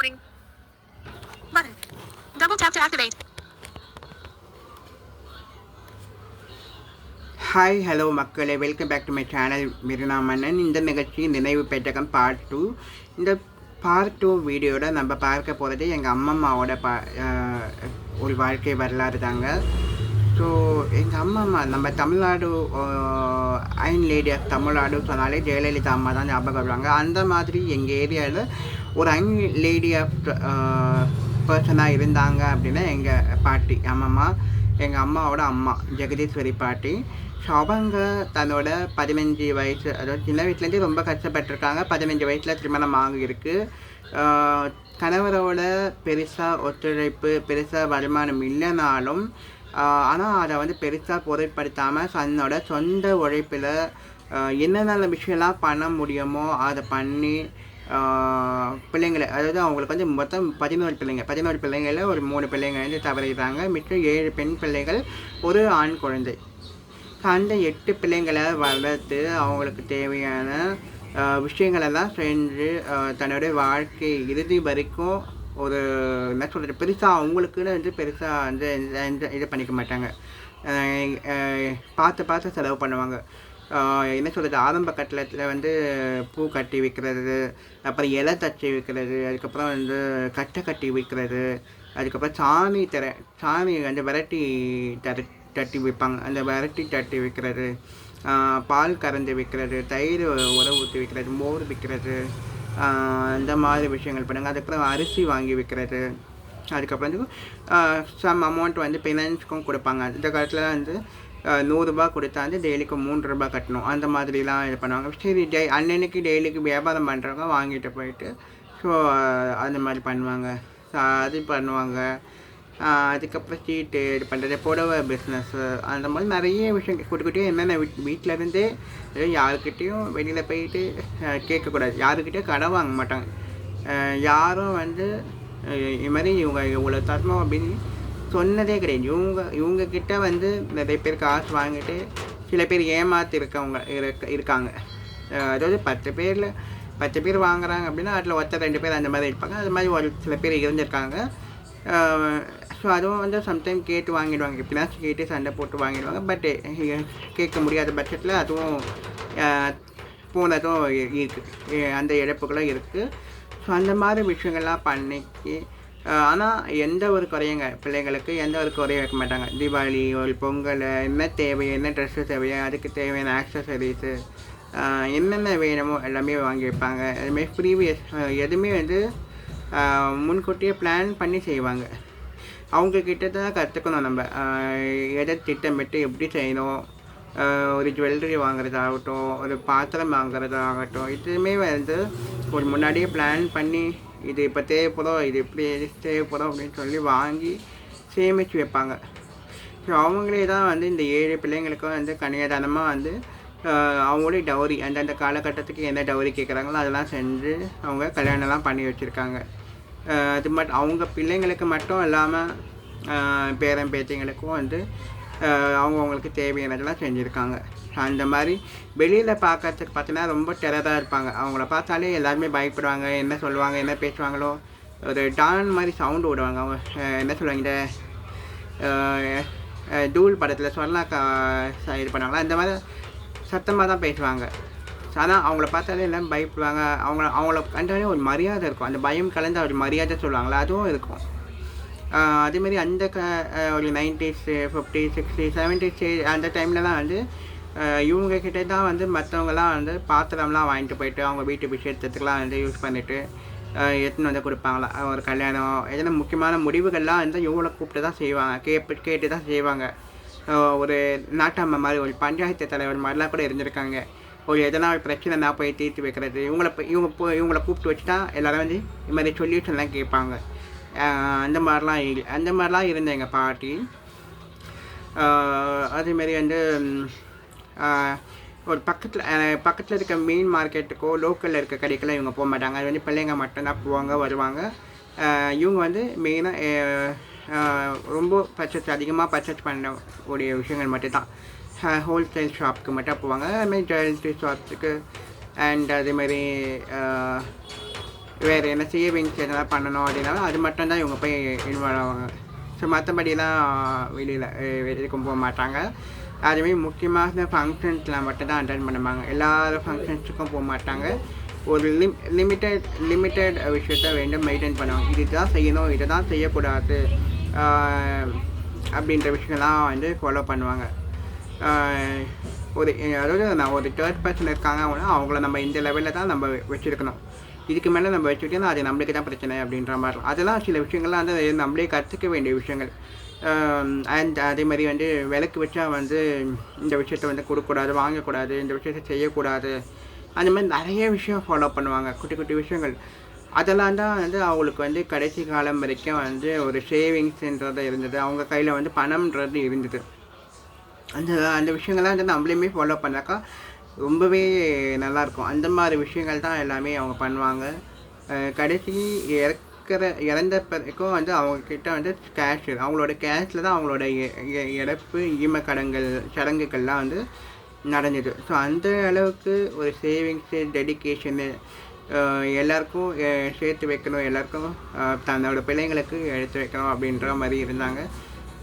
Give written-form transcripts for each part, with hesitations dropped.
recording. Button. Double tap to activate. Hi hello மக்களே, welcome back to my channel. Miruna Mannan. இந்த நிகழ்ச்சி நினைவு பெட்டகம் பார்ட் 2. இந்த பார்ட் 2 வீடியோட நம்ம பார்க்க போகிறது எங்கள் அம்மம்மாவோட ஒரு வாழ்க்கை வரலாறு தாங்க. ஸோ எங்கள் அம்மம்மா நம்ம Tamil Nadu iron lady of Tamil Nadu சொன்னாலே ஜெயலலிதா அம்மா தான் ஞாபகம் வருவாங்க. அந்த மாதிரி எங்கள் ஏரியாவில் ஒரு அயன் லேடி ஆஃப் பர்சனாக இருந்தாங்க அப்படின்னா எங்கள் பாட்டி அம்மம்மா, எங்கள் அம்மாவோட அம்மா ஜெகதீஸ்வரி பாட்டி. ஸோ அவங்க தன்னோட 15 வயசு, அதாவது சின்ன வயசுலேருந்தே ரொம்ப கஷ்டப்பட்டுருக்காங்க. 15 வயசில் திருமணம் ஆகியிருக்கு. கணவரோட பெருசாக ஒத்துழைப்பு, பெருசாக வருமானம் இல்லைனாலும் ஆனால் அதை வந்து பெருசாக பொருட்படுத்தாமல் தன்னோட சொந்த உழைப்பில் என்னென்ன விஷயம்லாம் பண்ண முடியுமோ அதை பண்ணி பிள்ளைங்களை, அதாவது அவங்களுக்கு வந்து மொத்தம் 11 பிள்ளைங்களில் ஒரு 3 பிள்ளைங்க வந்து தவறிடுறாங்க. மிச்சம் 7 பெண் பிள்ளைகள், ஒரு ஆண் குழந்தை. அந்த 8 பிள்ளைங்களை வளர்த்து அவங்களுக்கு தேவையான விஷயங்களெல்லாம் செஞ்சு தன்னுடைய வாழ்க்கை இறுதி வரைக்கும் ஒரு என்ன சொல்கிறது, பெருசாக அவங்களுக்குன்னு வந்து பெருசாக வந்து இது பண்ணிக்க மாட்டாங்க. பார்த்து செலவு பண்ணுவாங்க. என்ன சொல்கிறது, ஆரம்ப கட்டத்தில் வந்து பூ கட்டி விற்கிறது, அப்புறம் இலை தச்சு விற்கிறது, அதுக்கப்புறம் வந்து கட்டி விற்கிறது, அதுக்கப்புறம் சாணி வந்து விரட்டி தட்டி விற்பாங்க. அந்த விரட்டி தட்டி விற்கிறது, பால் கறந்து விற்கிறது, தயிர் உரம் ஊற்றி விற்கிறது, மோர் விற்கிறது, இந்த மாதிரி விஷயங்கள் பண்ணுங்க. அதுக்கப்புறம் அரிசி வாங்கி விற்கிறது. அதுக்கப்புறம் வந்து சம் அமௌண்ட் வந்து ஃபினான்ஸ்க்கும் கொடுப்பாங்க. இந்த காலத்தில் வந்து 100 ரூபா கொடுத்தா வந்து டெய்லிக்கு 3 ரூபா கட்டணும். அந்த மாதிரிலாம் இது பண்ணுவாங்க. சரி, அன்னன்னைக்கு டெய்லிக்கு வியாபாரம் பண்ணுறவங்க வாங்கிட்டு போயிட்டு ஸோ அந்த மாதிரி பண்ணுவாங்க. அது பண்ணுவாங்க. அதுக்கப்புறம் சீட்டு இது பண்ணுறது, புடவை பிஸ்னஸ்ஸு, அந்த மாதிரி நிறைய விஷயம் கொடுக்கிட்டே என்னென்ன வீட்டிலருந்தே யாருக்கிட்டேயும் வெளியில் போயிட்டு கேட்கக்கூடாது. யாருக்கிட்டேயும் கடன் வாங்க மாட்டாங்க. யாரும் வந்து இது மாதிரி இவங்க இவ்வளோ தரணும் அப்படின்னு சொன்னதே கிடையாது. இவங்கக்கிட்ட வந்து நிறைய பேர் காசு வாங்கிட்டு சில பேர் ஏமாற்றிருக்கவங்க இருக்காங்க. அதாவது 10 பேர் வாங்குறாங்க அப்படின்னா அதில் 2 பேர் அந்த மாதிரி இருப்பாங்க. அது மாதிரி ஒரு சில பேர் இருந்திருக்காங்க. ஸோ அதுவும் வந்து சம்டைம் கேட்டு வாங்கிடுவாங்க, எப்படினாச்சும் கேட்டு சண்டை போட்டு வாங்கிடுவாங்க. பட் கேட்க முடியாத பட்சத்தில் அதுவும் போனதும் இருக்குது, அந்த இழப்புகளும் இருக்குது. ஸோ அந்த மாதிரி விஷயங்கள்லாம் பண்ணிக்கு ஆனால் எந்த ஒரு குறையுங்க பிள்ளைங்களுக்கு எந்த ஒரு குறையும் வைக்க மாட்டாங்க. தீபாவளி, ஒரு பொங்கல், என்ன தேவை, என்ன ட்ரெஸ்ஸு தேவையோ அதுக்கு தேவையான ஆக்சசரிஸு என்னென்ன வேணுமோ எல்லாமே வாங்கி வைப்பாங்க. அதுமாதிரி ப்ரீவியஸ் எதுவுமே வந்து முன்கூட்டியே பிளான் பண்ணி செய்வாங்க. அவங்கக்கிட்ட தான் கற்றுக்கணும் நம்ம எதை திட்டமிட்டு எப்படி செய்யணும். ஒரு ஜுவல்லரி வாங்குறதாகட்டும், ஒரு பாத்திரம் வாங்குறதாகட்டும், இதுவுமே வந்து ஒரு முன்னாடியே பிளான் பண்ணி இது இப்போ தேவைப்படும், இது எப்படி தேவைப்படும் அப்படின்னு சொல்லி வாங்கி சேமித்து வைப்பாங்க. ஸோ அவங்களே தான் வந்து இந்த 7 பிள்ளைங்களுக்கும் வந்து கன்னியாதானமாக வந்து அவங்களே டவுரி, அந்தந்த காலகட்டத்துக்கு என்ன டவுரி கேட்குறாங்களோ அதெல்லாம் செஞ்சு அவங்க கல்யாணம்லாம் பண்ணி வச்சுருக்காங்க. அது மட்டும் அவங்க பிள்ளைங்களுக்கு மட்டும் இல்லாமல் பேரன் பேத்திங்களுக்கும் வந்து அவங்களுக்கு தேவையானதெல்லாம் செஞ்சுருக்காங்க. அந்த மாதிரி வெளியில் பார்க்கறதுக்கு பார்த்தீங்கன்னா ரொம்ப டெரராக இருப்பாங்க. அவங்கள பார்த்தாலே எல்லாருமே பயப்படுவாங்க. என்ன சொல்லுவாங்க, என்ன பேசுவாங்களோ, ஒரு டான் மாதிரி சவுண்டு விடுவாங்க. அவங்க என்ன சொல்லுவாங்க, இந்த டூல் படத்தில் சொல்லாக்கா இது பண்ணுவாங்களா, அந்த மாதிரி சத்தமாக தான் பேசுவாங்க. ஆனால் அவங்கள பார்த்தாலே எல்லாம் பயப்படுவாங்க. அவங்கள கண்டாலே ஒரு மரியாதை இருக்கும். அந்த பயம் கலந்து ஒரு மரியாதை சொல்லுவாங்களா, அதுவும் இருக்கும். அதேமாரி அந்த ஒரு 90s, 50s, 60s, 70s அந்த டைம்லலாம் வந்து இவங்கக்கிட்ட தான் வந்து மற்றவங்கலாம் வந்து பாத்திரம்லாம் வாங்கிட்டு போயிட்டு அவங்க வீட்டு விஷயத்துக்கெலாம் வந்து யூஸ் பண்ணிவிட்டு எடுத்துன்னு வந்து கொடுப்பாங்களா. ஒரு கல்யாணம் எதனா முக்கியமான முடிவுகள்லாம் வந்து இவங்கள கூப்பிட்டு தான் செய்வாங்க, கேட்டு தான் செய்வாங்க. ஒரு நாட்டாமை மாதிரி, ஒரு பஞ்சாயத்து தலைவர் மாதிரிலாம் கூட இருந்திருக்காங்க. ஒரு எதனா ஒரு பிரச்சனைனா போய் தீர்த்து வைக்கிறது, இவங்கள கூப்பிட்டு வச்சு தான் எல்லோரும் வந்து இது மாதிரி சொல்யூஷன்லாம் கேட்பாங்க. அந்த மாதிரிலாம் இருந்த எங்கள் பாட்டி. அதேமாரி வந்து ஒரு பக்கத்தில் இருக்க மீன் மார்க்கெட்டுக்கோ லோக்கலில் இருக்க கடைக்கெல்லாம் இவங்க போக மாட்டாங்க. அது வந்து பிள்ளைங்க மட்டும்தான் போவாங்க வருவாங்க. இவங்க வந்து மெயினாக ரொம்ப அதிகமாக பர்ச்சேஸ் பண்ணக்கூடிய விஷயங்கள் மட்டும்தான். ஹோல்சேல் ஷாப்புக்கு மட்டும் போவாங்க. அதுமாதிரி ஜுவல்லரி ஷாப்ஸுக்கு அண்ட் அதேமாதிரி வேறு என்ன சேவிங்ஸ் எதனா பண்ணணும் அப்படின்னாலும் அது மட்டும்தான் இவங்க போய் இன்வால்வ் ஆவாங்க. ஸோ மற்றபடிலாம் வெளியில் வெளிக்கும் போக மாட்டாங்க. அதுமாரி முக்கியமான ஃபங்க்ஷன்ஸ்லாம் மட்டும்தான் அட்டென்ட் பண்ணுவாங்க. எல்லாரும் ஃபங்க்ஷன்ஸுக்கும் போக மாட்டாங்க. ஒரு லிமிட்டட் விஷயத்த வேண்டும் மெயின்டைன் பண்ணுவாங்க. இதுதான் செய்யணும், இதை தான் செய்யக்கூடாது அப்படின்ற விஷயம்லாம் வந்து ஃபாலோ பண்ணுவாங்க. அதாவது நான் ஒரு தேர்ட் பர்சன் இருக்காங்க அப்படின்னா அவங்கள நம்ம இந்த லெவலில் தான் நம்ம வச்சுருக்கணும். இதுக்கு மேலே நம்ம வச்சுக்கிட்டோம்னா அது நம்மளுக்கு தான் பிரச்சனை அப்படின்ற மாதிரி. அதெல்லாம் சில விஷயங்கள்லாம் வந்து நம்மளே கற்றுக்க வேண்டிய விஷயங்கள். அண்ட் அதே மாதிரி வந்து விளக்கு வச்சா வந்து இந்த விஷயத்த வந்து கொடுக்கக்கூடாது, வாங்கக்கூடாது, இந்த விஷயத்த செய்யக்கூடாது, அந்த மாதிரி நிறைய விஷயம் ஃபாலோ பண்ணுவாங்க, குட்டி குட்டி விஷயங்கள். அதெல்லாம் தான் வந்து அவங்களுக்கு வந்து கடைசி காலம் வரைக்கும் வந்து ஒரு சேவிங்ஸ்ன்றது இருந்தது, அவங்க கையில் வந்து பணம்ன்றது இருந்தது. அந்த விஷயங்கள்லாம் வந்து நம்மளையுமே ஃபாலோ பண்ணாக்கா ரொம்பவே நல்லாயிருக்கும். அந்த மாதிரி விஷயங்கள் தான் எல்லாமே அவங்க பண்ணுவாங்க. கடைசி இறந்த பிறக்கும் வந்து அவங்கக்கிட்ட வந்து கேஷ், அவங்களோட கேஷில் தான் அவங்களோட இறப்பு ஈமக்கடங்கள் சடங்குகள்லாம் வந்து நடந்தது. ஸோ அந்த அளவுக்கு ஒரு சேவிங்ஸு, டெடிக்கேஷனு, எல்லாருக்கும் சேர்த்து வைக்கணும், எல்லாருக்கும் தன்னோட பிள்ளைங்களுக்கு எடுத்து வைக்கணும் அப்படின்ற மாதிரி இருந்தாங்க.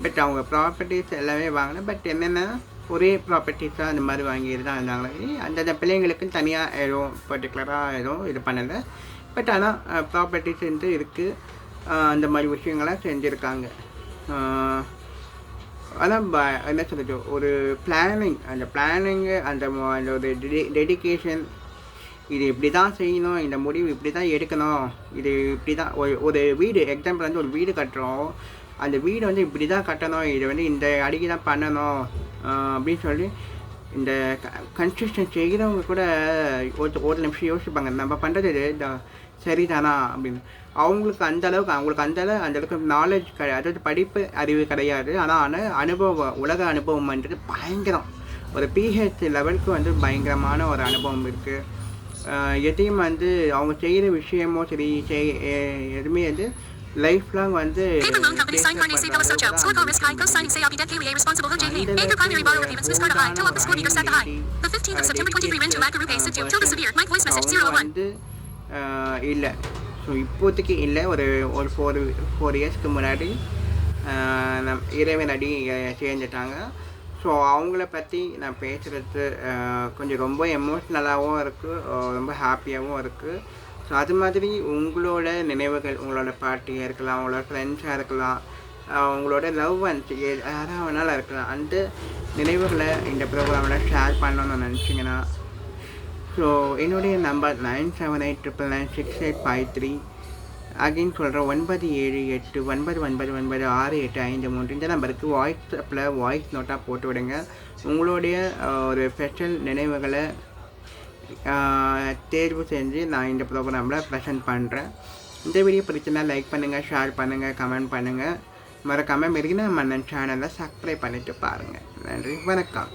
பட் அவங்க ப்ராப்பர்ட்டிஸ் எல்லாமே வாங்கினேன். பட் என்னென்னா ஒரே ப்ராப்பர்ட்டிஸாக அந்த மாதிரி வாங்கிட்டு தான் இருந்தாங்க. அந்தந்த பிள்ளைங்களுக்கு தனியாக எதுவும் பர்டிகுலராக எதுவும் இது பண்ணலை. பட் ஆனால் ப்ராப்பர்ட்டிஸ் வந்து இருக்குது. அந்த மாதிரி விஷயங்கள்லாம் செஞ்சுருக்காங்க. ஆனால் என்ன சொல்கிறது, ஒரு பிளானிங், அந்த பிளானிங்கு, அந்த ஒரு டெடிக்கேஷன், இது இப்படி தான் செய்யணும், இந்த முடிவு இப்படி தான் எடுக்கணும், இது இப்படி தான் ஒரு வீடு எக்ஸாம்பிள் வந்து ஒரு வீடு கட்டுறோம், அந்த வீடு வந்து இப்படி தான் கட்டணும், இது வந்து இந்த அடிக்கி தான் பண்ணணும் அப்படின்னு சொல்லி இந்த கன்ஸ்ட்ரக்ஷன் செய்கிறவங்க கூட ஒரு நிமிஷம் யோசிப்பாங்க, நம்ம பண்ணுறது இந்த சரிதானா அப்படின்னு. அவங்களுக்கு அந்தளவுக்கு நாலேஜ் அதாவது படிப்பு அறிவு கிடையாது. ஆனால் அனுபவம், உலக அனுபவம்ன்றது பயங்கரம். ஒரு பிஹெச் லெவலுக்கு வந்து பயங்கரமான ஒரு அனுபவம் இருக்குது. எதையும் வந்து அவங்க செய்கிற விஷயமோ சரி, எதுவுமே வந்து லைஃப் லாங் வந்து வந்து இல்லை. ஸோ இப்போதைக்கு இல்லை. ஒரு 4 இயர்ஸ்க்கு முன்னாடி இறைவன் அடி சேர்ந்துட்டாங்க. ஸோ அவங்கள பற்றி நான் பேசுகிறது கொஞ்சம் ரொம்ப எமோஷ்னலாகவும் இருக்குது, ரொம்ப ஹாப்பியாகவும் இருக்குது. ஸோ அது மாதிரி உங்களோட நினைவுகள், உங்களோட பாட்டியாக இருக்கலாம், உங்களோட ஃப்ரெண்ட்ஸாக இருக்கலாம், உங்களோட லவ் ஒன்ஸ் யாராக வேணாலும் இருக்கலாம், அந்த நினைவுகளை இந்த ப்ரோக்ராமில் ஷேர் பண்ணணும்னு நினச்சிங்கன்னா, ஸோ என்னுடைய நம்பர் 9789996853. அகைன் சொல்கிறேன், 9789999685 இந்த நம்பருக்கு வாட்ஸ்அப்பில் வாய்ஸ் நோட்டாக போட்டு விடுங்க. உங்களுடைய ஒரு ஸ்பெஷல் நினைவுகளை தேர்வு செஞ்சு நான் இந்த ப்ரோக்ராமில் ப்ரெசென்ட் பண்ணுறேன். இந்த வீடியோ பிடிச்சிருந்தா லைக் பண்ணுங்கள், ஷேர் பண்ணுங்கள், கமெண்ட் பண்ணுங்கள். மறக்காமல் மெரினா மன்னன் சேனலை சப்ஸ்கிரைப் பண்ணிவிட்டு பாருங்கள். நன்றி, வணக்கம்.